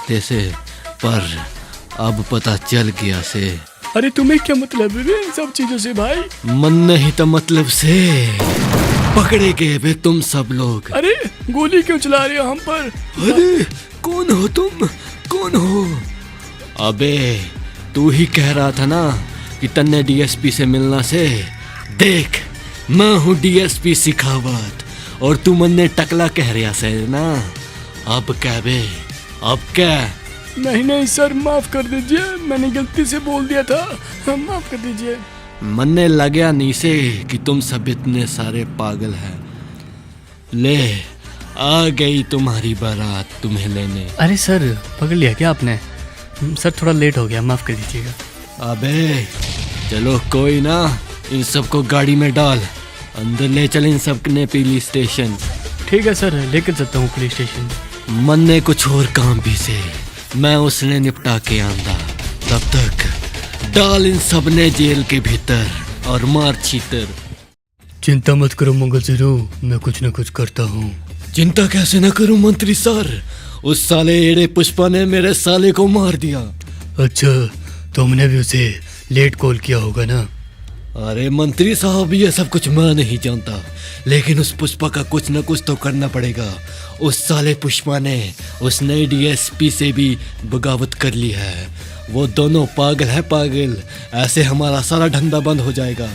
रास्ते से, पर अब पता चल गया से। अरे तुम्हें क्या मतलब है इन सब चीजों से भाई? मन नहीं तो मतलब से पकड़े गए बे तुम सब लोग। अरे गोली क्यों चला रहे हो हम पर? अरे कौन हो तुम, कौन हो? अबे तू ही कह रहा था ना कि तन्ने डीएसपी से मिलना से। देख मैं हूँ डीएसपी सिखावत और तू मन्ने टकला कह रहा से ना। अब क्या बे, अब क्या? नहीं सर, माफ कर दीजिए, मैंने गलती से बोल दिया था, माफ कर दीजिए। मन्ने लगा नहीं से कि तुम सब इतने सारे पागल हैं। ले आ गई तुम्हारी बारात तुम्हें लेने। अरे सर पकड़ लिया क्या आपने? सर थोड़ा लेट हो गया, माफ कर दीजिएगा। अबे चलो कोई ना, इन सबको गाड़ी में डाल, अंदर ले चल इन सब ने पुलिस स्टेशन। ठीक है सर, लेकर चलता हूँ पुलिस स्टेशन। मन ने कुछ और काम भी से, मैं उसने निपटा के आंदा। तब तक डाल इन सब ने जेल के भीतर और मार छीतर। चिंता मत करो मंगलसिरू, मैं कुछ न कुछ करता हूँ। चिंता कैसे न करूं मंत्री सर, उस साले एड़े पुष्पा ने मेरे साले को मार दिया। अच्छा, तुमने भी उसे लेट कॉल किया होगा ना? अरे मंत्री साहब ये सब कुछ मैं नहीं जानता, लेकिन उस पुष्पा का कुछ न कुछ तो करना पड़ेगा। उस साले पुष्पा ने उस नए डीएसपी से भी बगावत कर ली है। वो दोनों पागल है पागल, ऐसे हमारा सारा धंधा बंद हो जाएगा।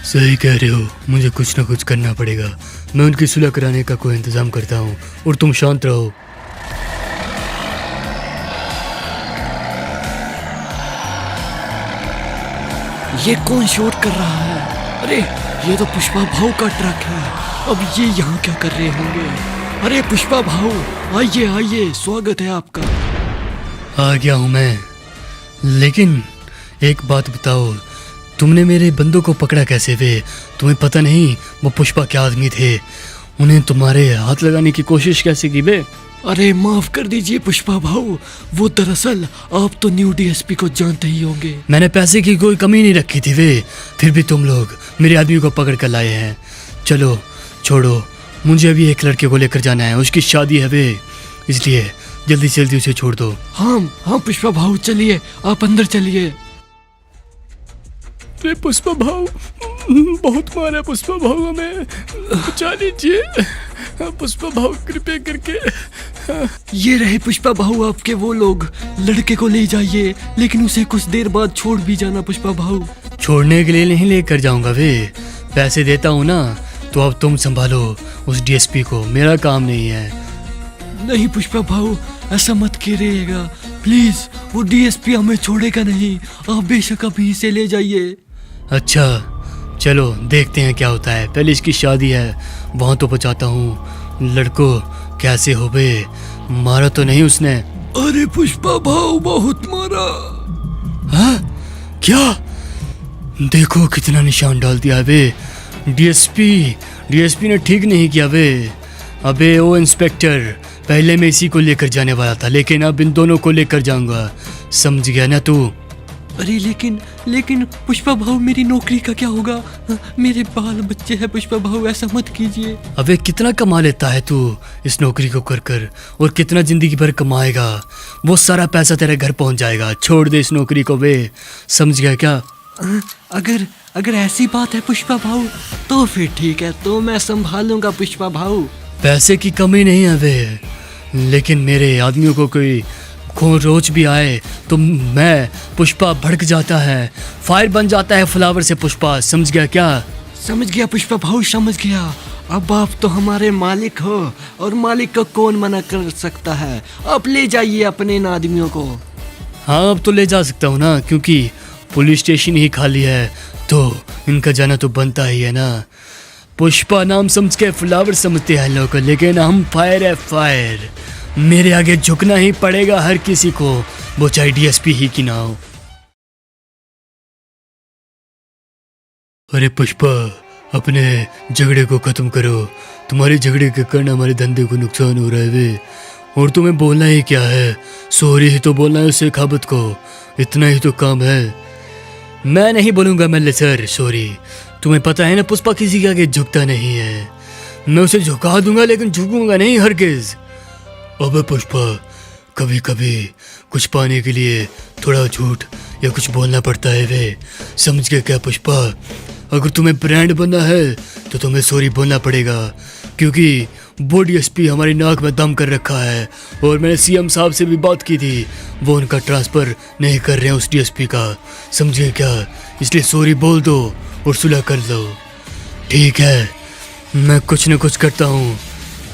सही कह रहे हो, मुझे कुछ न कुछ करना पड़ेगा। मैं उनकी सुलह कराने का कोई इंतजाम करता हूँ और तुम शांत रहो। ये कौन शूट कर रहा है? अरे ये तो पुष्पा भाऊ का ट्रक है। अब ये यहाँ क्या कर रहे होंगे? अरे पुष्पा भाऊ आइए आइए, स्वागत है आपका। आ गया हूँ मैं, लेकिन एक बात बताओ, तुमने मेरे बंदों को पकड़ा कैसे? वे तुम्हें पता नहीं वो पुष्पा के आदमी थे, उन्हें तुम्हारे हाथ लगाने की कोशिश कैसे की बे? अरे माफ कर दीजिए पुष्पा भाऊ, वो दरअसल आप तो न्यू डीएसपी को जानते ही होंगे। मैंने पैसे की कोई कमी नहीं रखी थी वे, फिर भी तुम लोग मेरे आदमी को पकड़ कर लाए हैं। चलो छोड़ो, मुझे अभी एक लड़के को लेकर जाना है, उसकी शादी है वे, इसलिए जल्दी से जल्दी उसे छोड़ दो। हाँ पुष्पा भाऊ चलिए, आप अंदर चलिए। अरे पुष्पा भाऊ, बहुत मारा पुष्पा भाऊ, हमें बचा लीजिए पुष्पा भाऊ, कृपया करके। ये रहे पुष्पा भाऊ आपके वो लोग, लड़के को ले जाइए, लेकिन उसे कुछ देर बाद छोड़ भी जाना पुष्पा भाऊ। छोड़ने के लिए नहीं लेकर जाऊंगा वे, पैसे देता हूँ ना, तो अब तुम संभालो उस डीएसपी को, मेरा काम नहीं है। नहीं पुष्पा भाऊ ऐसा मत कीजिएगा प्लीज, वो डीएसपी हमें छोड़ेगा नहीं, आप बेशक अभी इसे ले जाइए। अच्छा चलो देखते हैं क्या होता है, पहले इसकी शादी है वहाँ तो पहुँचाता हूँ। लड़को कैसे हो बे, मारा तो नहीं उसने? अरे पुष्पा भाऊ बहुत मारा। हाँ क्या? देखो कितना निशान डाल दिया बे, डीएसपी ने ठीक नहीं किया बे। अबे ओ इंस्पेक्टर, पहले मैं इसी को लेकर जाने वाला था, लेकिन अब इन दोनों को लेकर जाऊंगा, समझ गया ना तू? अरे लेकिन पुष्पा भाऊ मेरी नौकरी का क्या होगा? मेरे बाल बच्चे हैं पुष्पा भाऊ, ऐसा मत कीजिए। अबे कितना कमा लेता है तू इस नौकरी को कर कर, और कितना जिंदगी भर कमाएगा? वो सारा पैसा तेरे घर पहुंच जाएगा, छोड़ दे इस नौकरी को बे, समझ गया क्या? अगर ऐसी बात है पुष्पा भाऊ तो फिर ठीक है, तो मैं संभालूंगा पुष्पा भाऊ। पैसे की कमी नहीं है वे, लेकिन मेरे आदमियों को कोई रोज भी आए तो मैं पुष्पा भड़क जाता है, फायर बन जाता है फ्लावर से पुष्पा, समझ गया क्या? समझ गया पुष्पा भाऊ, समझ गया। अब आप तो हमारे मालिक हो, और मालिक को कौन मना कर सकता है? आप ले जाइए अपने इन आदमियों को। हाँ अब तो ले जा सकता हूँ ना, क्योंकि पुलिस स्टेशन ही खाली है, तो इनका जाना तो बनता ही है ना। पुष्पा नाम समझ के फ्लावर समझते हैं लोग, लेकिन हम फायर है फायर, मेरे आगे झुकना ही पड़ेगा हर किसी को, वो चाहे डीएसपी ही की ना हो। अरे पुष्पा, अपने झगड़े को खत्म करो, तुम्हारे झगड़े के कारण हमारे धंधे को नुकसान हो रहा है वे, और तुम्हें बोलना ही क्या है, सॉरी ही तो बोलना है उसे खाबत को, इतना ही तो काम है। मैं नहीं बोलूँगा मेले सर सॉरी, तुम्हें पता है ना पुष्पा किसी के आगे झुकता नहीं है, मैं उसे झुका दूंगा लेकिन झुकूंगा नहीं हरगिज। अबे पुष्पा, कभी कभी कुछ पाने के लिए थोड़ा झूठ या कुछ बोलना पड़ता है वे। समझ गए क्या पुष्पा? अगर तुम्हें ब्रांड बनना है तो तुम्हें सॉरी बोलना पड़ेगा, क्योंकि वो डीएसपी हमारी नाक में दम कर रखा है और मैंने सीएम साहब से भी बात की थी, वो उनका ट्रांसफ़र नहीं कर रहे हैं उस डीएसपी का। समझे क्या? इसलिए सॉरी बोल दो और सुलह कर दो। ठीक है, मैं कुछ न कुछ करता हूँ।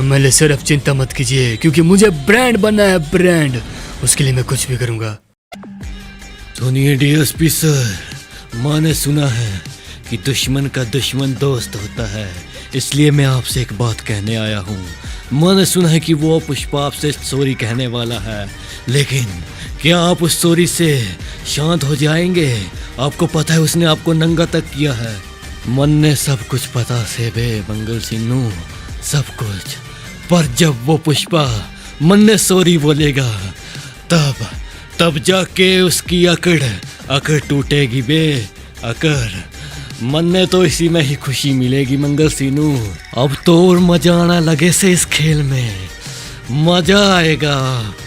मेरे सिर्फ चिंता मत कीजिए, क्योंकि मुझे ब्रांड बनना है, ब्रांड। उसके लिए मैं कुछ भी करूँगा। सुनिए डीएसपी सर, मैंने सुना है कि दुश्मन का दुश्मन दोस्त होता है, इसलिए मैं आपसे एक बात कहने आया हूँ। मैंने सुना है कि वो पुष्पा आपसे सॉरी कहने वाला है, लेकिन क्या आप उस सॉरी से शांत हो जाएंगे? आपको पता है उसने आपको नंगा तक किया है। मन ने सब कुछ पता से बे मंगल सिन्नू, सब कुछ। पर जब वो पुष्पा मन ने सॉरी बोलेगा तब जाके उसकी अकड़ टूटेगी बे, अकड़। मन ने तो इसी में ही खुशी मिलेगी मंगल सिन्नू। अब तो और मजा आना लगे से इस खेल में, मजा आएगा।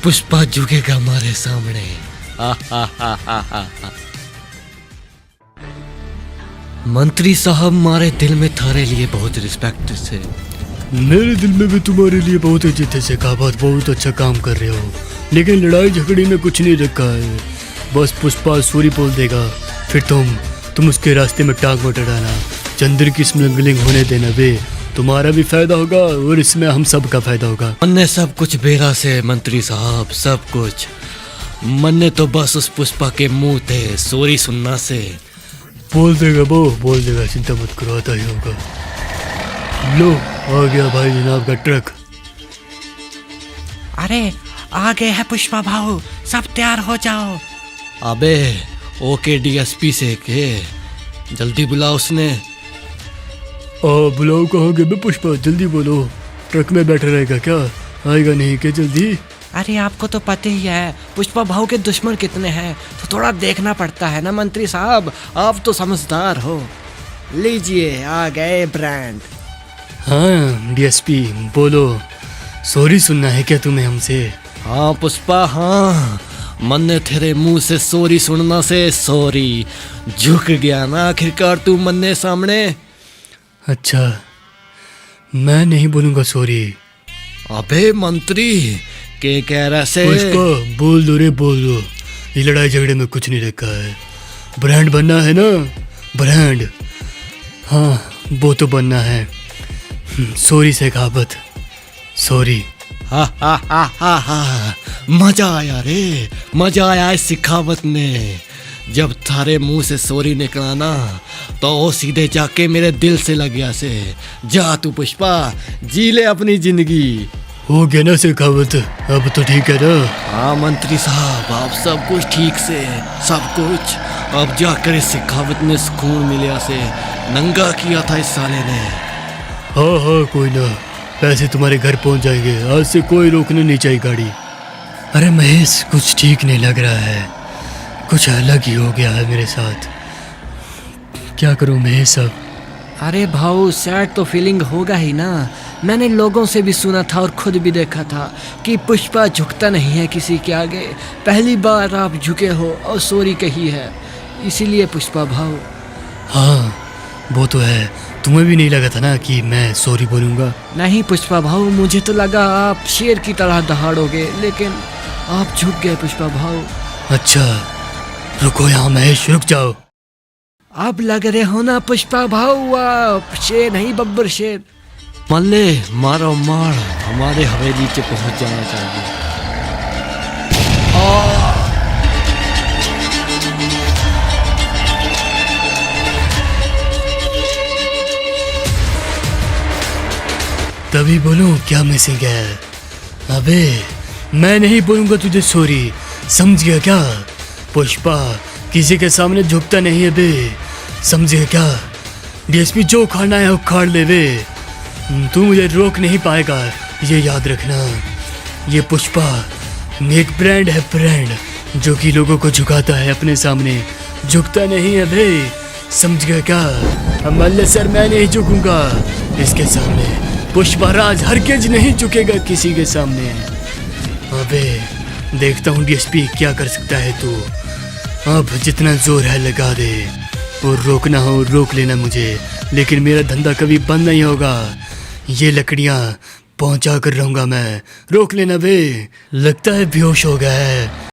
पुष्पा झुकेगा हमारे सामने। मंत्री साहब, हमारे दिल में थारे लिए बहुत रिस्पेक्ट से। मेरे दिल में भी तुम्हारे लिए बहुत इज्जत है काबत, बहुत अच्छा काम कर रहे हो, लेकिन लड़ाई झगड़ी में कुछ नहीं रखा है। बस पुष्पा सॉरी बोल देगा, फिर तुम उसके रास्ते में टांग मत अड़ाना। चंद्र की स्मगलिंग होने देना बे, तुम्हारा भी फायदा होगा और इसमें हम सब का फायदा होगा। मन ने सब कुछ बेरा से मंत्री साहब, सब कुछ। मन ने तो बस उस पुष्पा के मुंह थे सॉरी सुनना से। बोल देगा वो, बोल देगा, चिंता मत करो, आता ही होगा। लो आ गया भाई जनाब का ट्रक। अरे आ गए हैं पुष्पा भाऊ, सब तैयार हो जाओ। अबे ओके डीएसपी से के जल्दी बुला उसने। बुलाओ कहोगे बे पुष्पा, जल्दी बोलो। ट्रक में बैठा रहेगा क्या? आएगा नहीं क्या जल्दी? अरे आपको तो पता ही है पुष्पा भाऊ के दुश्मन कितने हैं, तो थोड़ा देखना पड़ता है ना मंत्री साहब, आप तो समझदार हो। लीजिए आ गए ब्रांड। हाँ डीएसपी बोलो, सॉरी सुनना है क्या तुम्हें हमसे? हाँ पुष्पा हाँ, मन ने तेरे मुंह से सॉरी सुनना से सॉरी झुक गया ना आखिरकार तू मन्ने सामने। अच्छा, मैं नहीं बोलूँगा सॉरी। अबे मंत्री के कह रहा से? पुष्पा बोल दो रे, बोल दो। ये लड़ाई झगड़े में कुछ नहीं रखा है। ब्रांड बनना है ना, ब्रांड। हाँ वो तो बनना है। सॉरी से कहावत, सॉरी। हा हा हा हा हा, मजा आया रे, मजा आया इस सिखावत में। जब थारे मुंह से सॉरी निकला ना तो वो सीधे जाके मेरे दिल से लग गया से। जा तू पुष्पा, जी ले अपनी जिंदगी। हो गया ना सिखावत, अब तो ठीक है ना? हाँ मंत्री साहब, आप सब कुछ ठीक से, सब कुछ। अब जाकर इस सिखावत में सुकून मिला से, नंगा किया था इस साले ने। हाँ हाँ कोई ना, पैसे तुम्हारे घर पहुंच जाएंगे, आज से कोई रोकने नहीं चाहिए गाड़ी। अरे महेश कुछ ठीक नहीं लग रहा है, कुछ अलग ही हो गया है मेरे साथ। क्या करूं महेश अब? अरे भाऊ सैड तो फीलिंग होगा ही ना। मैंने लोगों से भी सुना था और खुद भी देखा था कि पुष्पा झुकता नहीं है किसी के आगे। पहली बार आप झुके हो और सॉरी कही है, इसीलिए पुष्पा भाऊ। हाँ वो तो है, तुम्हें भी नहीं लगा था ना कि मैं सॉरी बोलूँगा? नहीं पुष्पा भाऊ, मुझे तो लगा आप शेर की तरह दहाड़ोगे, लेकिन आप झुक गए पुष्पा भाऊ। अच्छा रुको यहाँ महेश, रुक जाओ। आप लग रहे हो ना पुष्पा भाऊ, आप शेर नहीं बब्बर शेर। मल्ले मारो मार, हमारे हवेली से पहुंच जाना चाहिए। तभी बोलूं क्या मिसिंग है? अबे मैं नहीं बोलूंगा तुझे सॉरी, समझ गया क्या? पुष्पा किसी के सामने झुकता नहीं है बे, समझ गया क्या? डीएसपी जो खाना है उखाड़ ले बे, तू मुझे रोक नहीं पाएगा, ये याद रखना। ये पुष्पा एक ब्रांड है, ब्रांड जो कि लोगों को झुकाता है अपने सामने, झुकता नहीं है बे, समझ गया क्या? मल्ले सर मैं नहीं झुकूंगा इसके सामने, पुष्पा राज हरगिज नहीं झुकेगा किसी के सामने। अबे देखता हूँ डीएसपी क्या कर सकता है तू। अब जितना जोर है लगा दे, और रोकना हो रोक लेना मुझे, लेकिन मेरा धंधा कभी बंद नहीं होगा। ये लकड़ियाँ पहुँचा कर रहूँगा मैं, रोक लेना बे। लगता है बेहोश हो गया है।